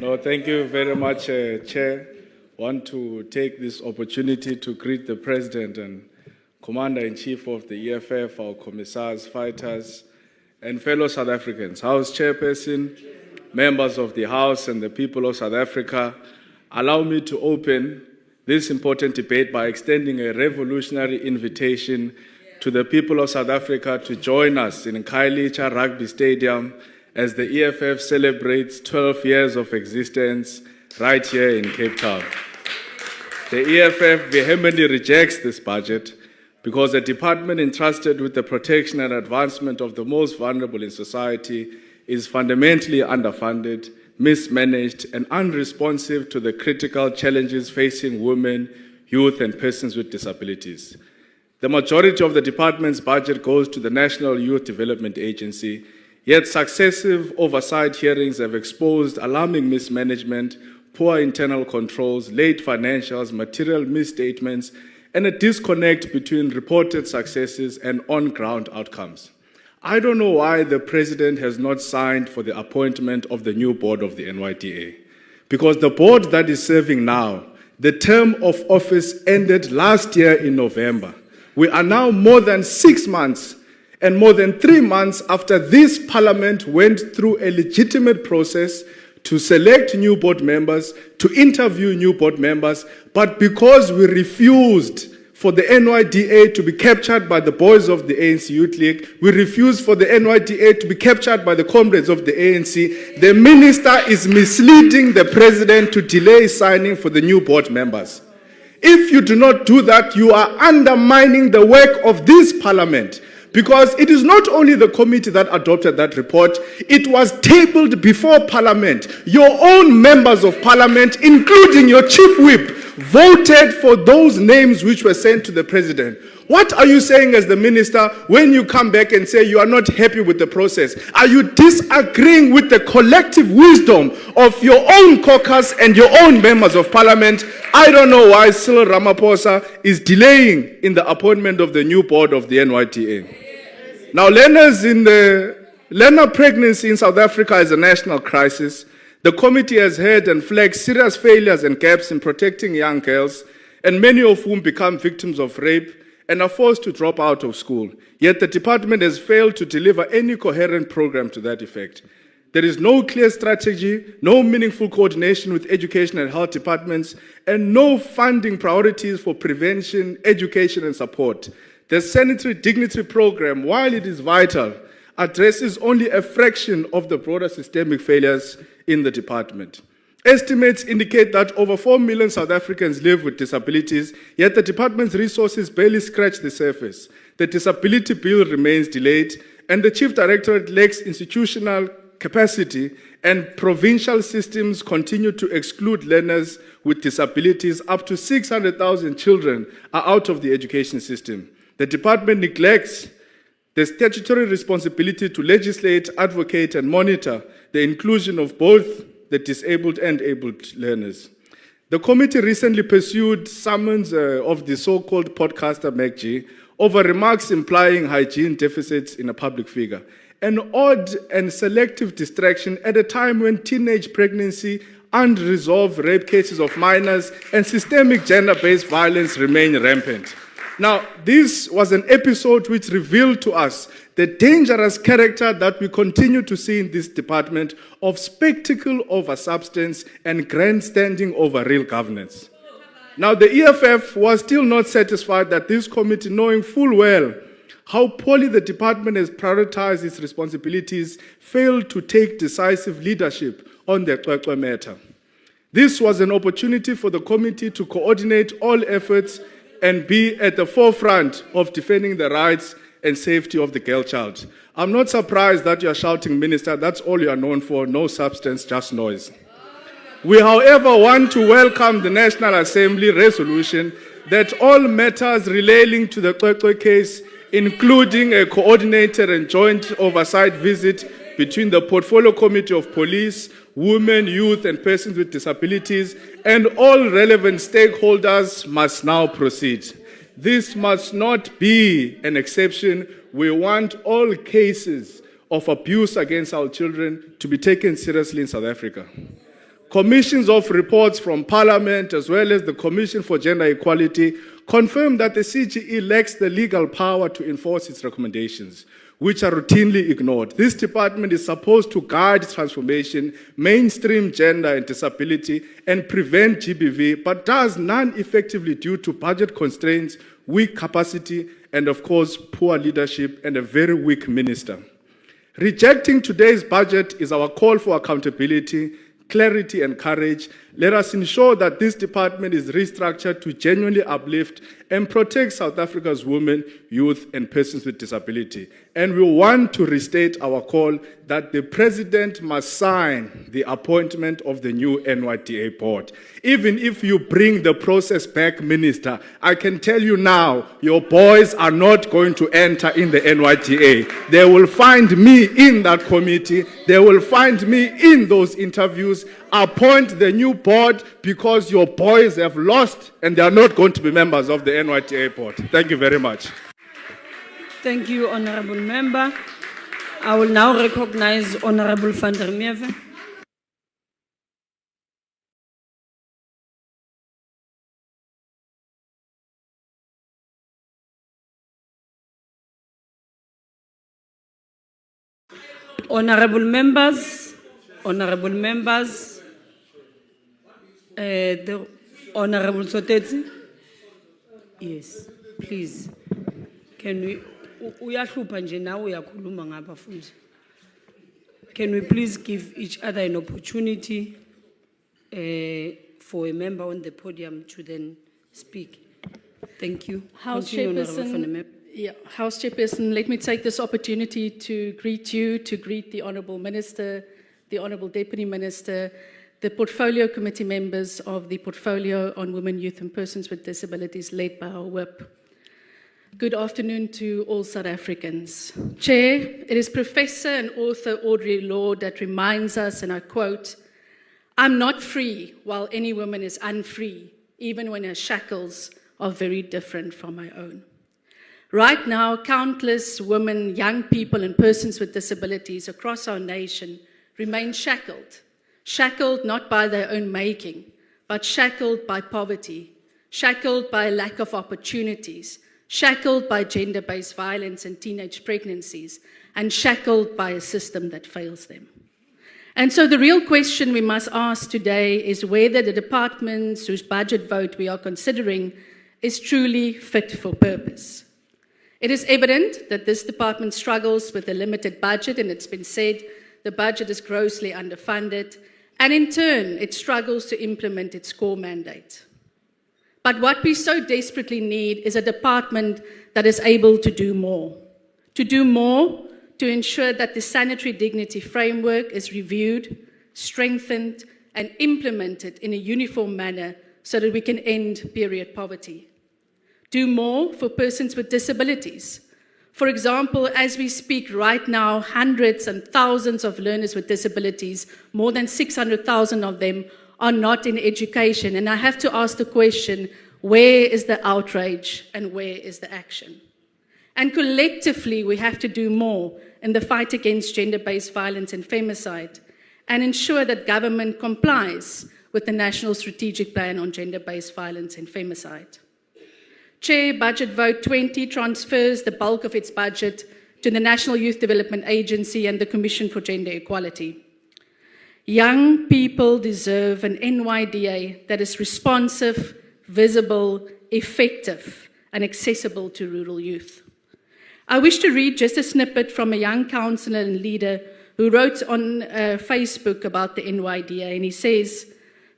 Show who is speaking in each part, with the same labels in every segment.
Speaker 1: No, thank you very much, Chair. Want to take this opportunity to greet the President and Commander-in-Chief of the EFF, our commissars, fighters, and fellow South Africans. House Chairperson, members of the House and the people of South Africa, allow me to open this important debate by extending a revolutionary invitation to the people of South Africa to join us in Khayelitsha Rugby Stadium as the EFF celebrates 12 years of existence right here in Cape Town. The EFF vehemently rejects this budget because a department entrusted with the protection and advancement of the most vulnerable in society is fundamentally underfunded, mismanaged, and unresponsive to the critical challenges facing women, youth, and persons with disabilities. The majority of the department's budget goes to the National Youth Development Agency, yet successive oversight hearings have exposed alarming mismanagement, poor internal controls, late financials, material misstatements, and a disconnect between reported successes and on-ground outcomes. I don't know why the President has not signed for the appointment of the new board of the NYDA, because the board that is serving now, the term of office ended last year in November. We are now more than 6 months and more than 3 months after this Parliament went through a legitimate process to select new board members, to interview new board members, but because we refused for the NYDA to be captured by the boys of the ANC Youth League, we refused for the NYDA to be captured by the comrades of the ANC, the minister is misleading the president to delay signing for the new board members. If you do not do that, you are undermining the work of this Parliament. Because it is not only the committee that adopted that report, it was tabled before Parliament. Your own members of Parliament, including your chief whip, voted for those names which were sent to the President. What are you saying as the minister when you come back and say you are not happy with the process? Are you disagreeing with the collective wisdom of your own caucus and your own members of Parliament? I don't know why Cyril Ramaphosa is delaying in the appointment of the new board of the NYDA. Now, learner pregnancy in South Africa is a national crisis. The committee has heard and flagged serious failures and gaps in protecting young girls, and many of whom become victims of rape and are forced to drop out of school. Yet the department has failed to deliver any coherent program to that effect. There is no clear strategy, no meaningful coordination with education and health departments, and no funding priorities for prevention, education, and support. The Sanitary Dignity Program, while it is vital, addresses only a fraction of the broader systemic failures in the department. Estimates indicate that over 4 million South Africans live with disabilities, yet the department's resources barely scratch the surface. The disability bill remains delayed, and the chief directorate lacks institutional capacity, and provincial systems continue to exclude learners with disabilities. Up to 600,000 children are out of the education system. The department neglects the statutory responsibility to legislate, advocate, and monitor the inclusion of both the disabled and abled learners. The committee recently pursued summons of the so-called podcaster MacG over remarks implying hygiene deficits in a public figure. An odd and selective distraction at a time when teenage pregnancy, unresolved rape cases of minors, and systemic gender-based violence remain rampant. Now, this was an episode which revealed to us the dangerous character that we continue to see in this department of spectacle over substance and grandstanding over real governance. Now, the EFF was still not satisfied that this committee, knowing full well how poorly the department has prioritized its responsibilities, failed to take decisive leadership on the Cwecwe matter. This was an opportunity for the committee to coordinate all efforts and be at the forefront of defending the rights and safety of the girl child. I'm not surprised that you are shouting, Minister. That's all you are known for, no substance, just noise. We, however, want to welcome the National Assembly resolution that all matters relating to the Cwecwe case, including a coordinated and joint oversight visit between the Portfolio Committee of Police, Women, Youth, and Persons with Disabilities, and all relevant stakeholders must now proceed. This must not be an exception. We want all cases of abuse against our children to be taken seriously in South Africa. Commissions of reports from Parliament, as well as the Commission for Gender Equality, confirm that the CGE lacks the legal power to enforce its recommendations, which are routinely ignored. This department is supposed to guide transformation, mainstream gender and disability, and prevent GBV, but does none effectively due to budget constraints, weak capacity, and of course, poor leadership and a very weak minister. Rejecting today's budget is our call for accountability, clarity, and courage. Let us ensure that this department is restructured to genuinely uplift and protect South Africa's women, youth, and persons with disability. And we want to restate our call that the President must sign the appointment of the new NYDA board. Even if you bring the process back, Minister, I can tell you now, your boys are not going to enter in the NYDA. They will find me in that committee. They will find me in those interviews. Appoint the new board because your boys have lost and they are not going to be members of the NYDA board. Thank you very much.
Speaker 2: Thank you, Honorable Member. I will now recognize Honorable van der Merwe. Honorable members, the Honorable Sotetsi. Yes, please. Can we? Can we please give each other an opportunity for a member on the podium to then speak? Thank you.
Speaker 3: House Chairperson, let me take this opportunity to greet you, to greet the Honourable Minister, the Honourable Deputy Minister, the Portfolio Committee members of the Portfolio on Women, Youth and Persons with Disabilities led by our whip. Good afternoon to all South Africans. Chair, it is Professor and author Audre Lorde that reminds us, and I quote, "I'm not free while any woman is unfree, even when her shackles are very different from my own." Right now, countless women, young people, and persons with disabilities across our nation remain shackled. Shackled not by their own making, but shackled by poverty, shackled by lack of opportunities, shackled by gender-based violence and teenage pregnancies, and shackled by a system that fails them. And so the real question we must ask today is whether the departments whose budget vote we are considering is truly fit for purpose. It is evident that this department struggles with a limited budget, and it's been said the budget is grossly underfunded, and in turn, it struggles to implement its core mandate. But what we so desperately need is a department that is able to do more. To do more to ensure that the sanitary dignity framework is reviewed, strengthened, and implemented in a uniform manner so that we can end period poverty. Do more for persons with disabilities. For example, as we speak right now, hundreds and thousands of learners with disabilities, more than 600,000 of them, are not in education. And I have to ask the question, where is the outrage and where is the action? And collectively, we have to do more in the fight against gender-based violence and femicide and ensure that government complies with the National Strategic Plan on Gender-Based Violence and Femicide. Chair, Budget Vote 20 transfers the bulk of its budget to the National Youth Development Agency and the Commission for Gender Equality. Young people deserve an NYDA that is responsive, visible, effective, and accessible to rural youth. I wish to read just a snippet from a young councillor and leader who wrote on Facebook about the NYDA, and he says,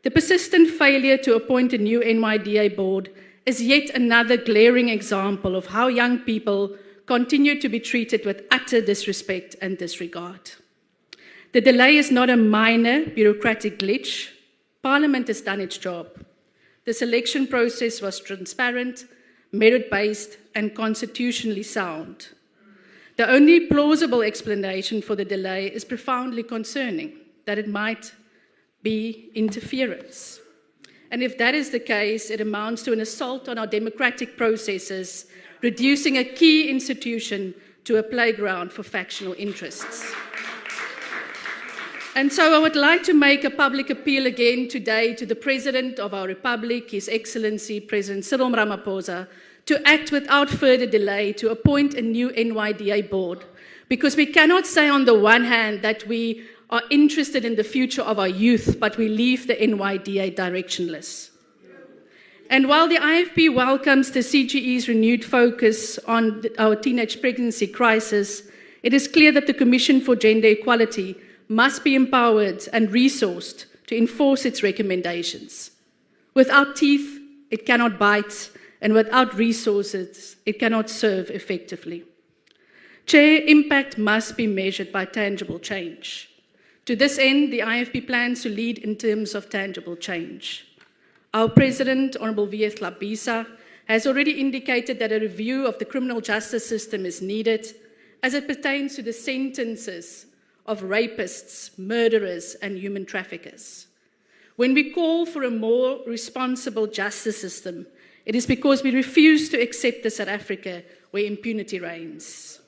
Speaker 3: "The persistent failure to appoint a new NYDA board is yet another glaring example of how young people continue to be treated with utter disrespect and disregard. The delay is not a minor bureaucratic glitch. Parliament has done its job. The selection process was transparent, merit-based, and constitutionally sound. The only plausible explanation for the delay is profoundly concerning, that it might be interference. And if that is the case, it amounts to an assault on our democratic processes, reducing a key institution to a playground for factional interests. And so I would like to make a public appeal again today to the President of our Republic, His Excellency President Cyril Ramaphosa, to act without further delay to appoint a new NYDA board. Because we cannot say on the one hand that we are interested in the future of our youth, but we leave the NYDA directionless. And while the IFP welcomes the CGE's renewed focus on our teenage pregnancy crisis, it is clear that the Commission for Gender Equality must be empowered and resourced to enforce its recommendations. Without teeth, it cannot bite, and without resources, it cannot serve effectively. Chair, impact must be measured by tangible change. To this end, the IFP plans to lead in terms of tangible change. Our President, Honourable V.S. Labisa, has already indicated that a review of the criminal justice system is needed as it pertains to the sentences of rapists, murderers, and human traffickers. When we call for a more responsible justice system, it is because we refuse to accept a South Africa where impunity reigns.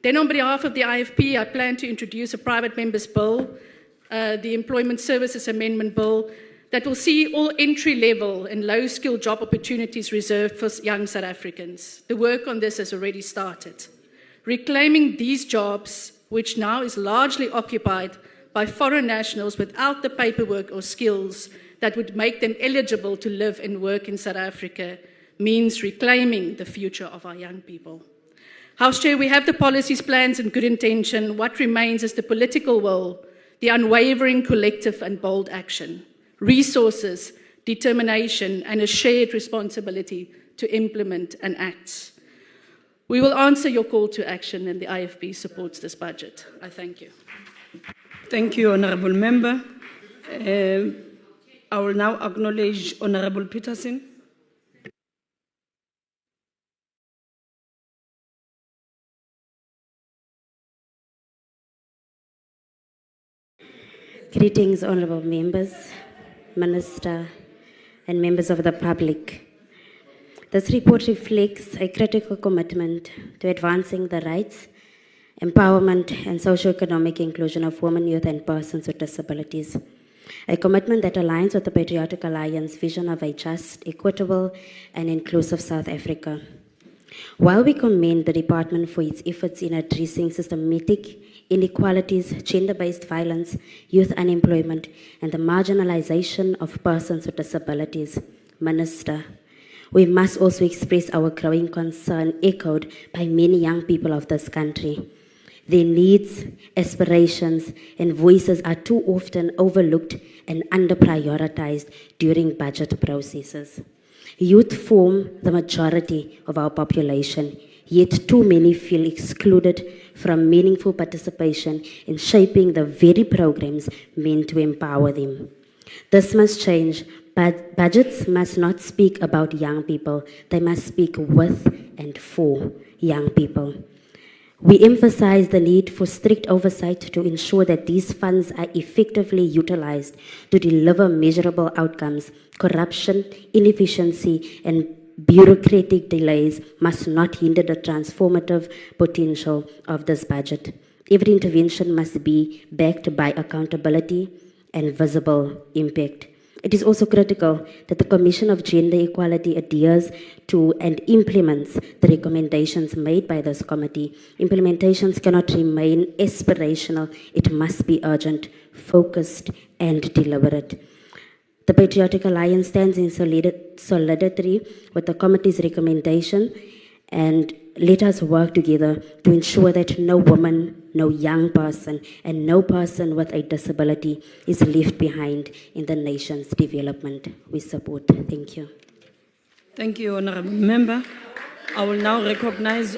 Speaker 3: Then on behalf of the IFP, I plan to introduce a private member's bill, the Employment Services Amendment Bill, that will see all entry-level and low-skill job opportunities reserved for young South Africans. The work on this has already started. Reclaiming these jobs, which now is largely occupied by foreign nationals without the paperwork or skills that would make them eligible to live and work in South Africa, means reclaiming the future of our young people. House Chair, we have the policies, plans, and good intention. What remains is the political will, the unwavering collective and bold action, resources, determination, and a shared responsibility to implement and act. We will answer your call to action, and the IFP supports this budget. I thank you.
Speaker 2: Thank you, Honourable Member. I will now acknowledge Honourable Peterson.
Speaker 4: Greetings, honourable members, Minister, and members of the public. This report reflects a critical commitment to advancing the rights, empowerment, and socio-economic inclusion of women, youth, and persons with disabilities. A commitment that aligns with the Patriotic Alliance vision of a just, equitable, and inclusive South Africa. While we commend the department for its efforts in addressing systematic inequalities, gender-based violence, youth unemployment, and the marginalization of persons with disabilities, Minister, we must also express our growing concern echoed by many young people of this country. Their needs, aspirations, and voices are too often overlooked and under-prioritized during budget processes. Youth form the majority of our population, yet too many feel excluded from meaningful participation in shaping the very programs meant to empower them. This must change. Budgets must not speak about young people, they must speak with and for young people. We emphasize the need for strict oversight to ensure that these funds are effectively utilized to deliver measurable outcomes. Corruption, inefficiency, and bureaucratic delays must not hinder the transformative potential of this budget. Every intervention must be backed by accountability and visible impact. It is also critical that the Commission of Gender Equality adheres to and implements the recommendations made by this committee. Implementations cannot remain aspirational. It must be urgent, focused, and deliberate. The Patriotic Alliance stands in solidarity with the committee's recommendation, and let us work together to ensure that no woman, no young person, and no person with a disability is left behind in the nation's development. We support. Thank you.
Speaker 2: Thank you, Honourable Member. I will now recognize